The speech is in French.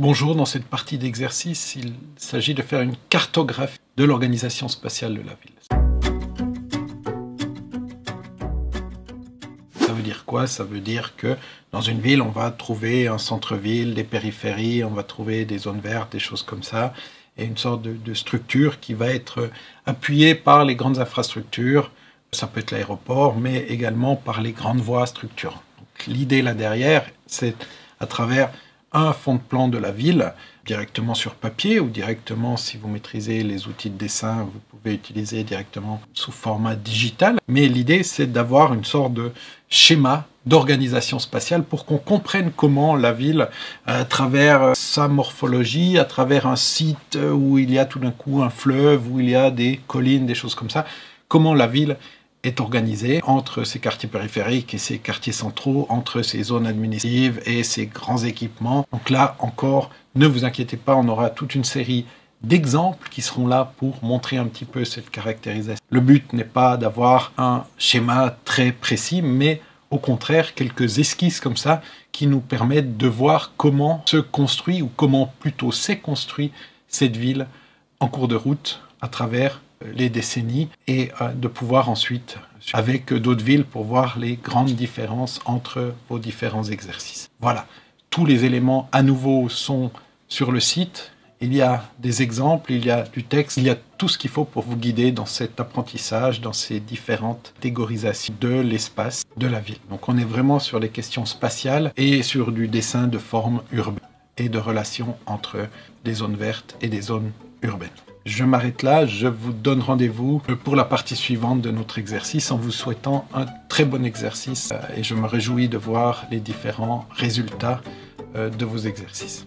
Bonjour, dans cette partie d'exercice, il s'agit de faire une cartographie de l'organisation spatiale de la ville. Ça veut dire quoi? Ça veut dire que dans une ville, on va trouver un centre-ville, des périphéries, on va trouver des zones vertes, des choses comme ça, et une sorte de structure qui va être appuyée par les grandes infrastructures. Ça peut être l'aéroport, mais également par les grandes voies structurantes. L'idée là derrière, c'est à travers un fond de plan de la ville, directement sur papier ou directement, si vous maîtrisez les outils de dessin, vous pouvez utiliser directement sous format digital. Mais l'idée, c'est d'avoir une sorte de schéma d'organisation spatiale pour qu'on comprenne comment la ville, à travers sa morphologie, à travers un site où il y a tout d'un coup un fleuve, où il y a des collines, des choses comme ça, comment la ville est organisée entre ces quartiers périphériques et ces quartiers centraux, entre ces zones administratives et ces grands équipements. Donc là encore, ne vous inquiétez pas, on aura toute une série d'exemples qui seront là pour montrer un petit peu cette caractérisation. Le but n'est pas d'avoir un schéma très précis, mais au contraire quelques esquisses comme ça qui nous permettent de voir comment se construit, ou comment plutôt s'est construit cette ville en cours de route à travers les décennies, et de pouvoir ensuite, avec d'autres villes, pour voir les grandes différences entre vos différents exercices. Voilà, tous les éléments à nouveau sont sur le site. Il y a des exemples, il y a du texte, il y a tout ce qu'il faut pour vous guider dans cet apprentissage, dans ces différentes catégorisations de l'espace de la ville. Donc on est vraiment sur les questions spatiales et sur du dessin de formes urbaines et de relations entre des zones vertes et des zones urbaines. Je m'arrête là, je vous donne rendez-vous pour la partie suivante de notre exercice en vous souhaitant un très bon exercice et je me réjouis de voir les différents résultats de vos exercices.